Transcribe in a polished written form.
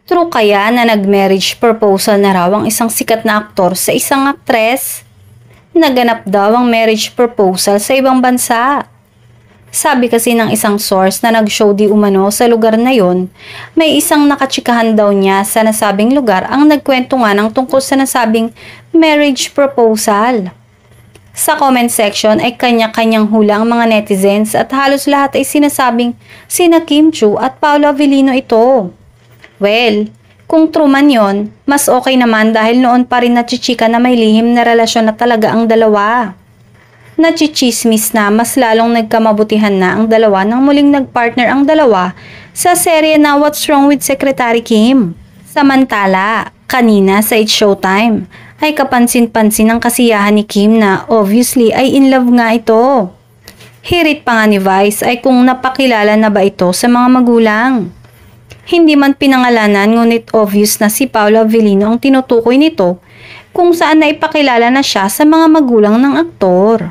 True kaya na nag-marriage proposal na raw ang isang sikat na aktor sa isang aktres? Naganap daw ang marriage proposal sa ibang bansa. Sabi kasi ng isang source na nag-show di umano sa lugar na yon, may isang nakachikahan daw niya sa nasabing lugar ang nagkwento nga ng tungkol sa nasabing marriage proposal. Sa comment section ay kanya-kanyang hula ang mga netizens at halos lahat ay sinasabing sina Kim Chiu at Paolo Avellino ito. Well, kung true man yon, mas okay naman dahil noon pa rin nachichika na may lihim na relasyon na talaga ang dalawa. Nachichismis na mas lalong nagkamabutihan na ang dalawa nang muling nagpartner ang dalawa sa serye na What's Wrong with Secretary Kim. Samantala, kanina sa It's Showtime ay kapansin-pansin ang kasiyahan ni Kim na obviously ay in love nga ito. Hirit pa nga ni Vice ay kung napakilala na ba ito sa mga magulang. Hindi man pinangalanan ngunit obvious na si Paolo Avellino ang tinutukoy nito kung saan na ipakilala na siya sa mga magulang ng aktor.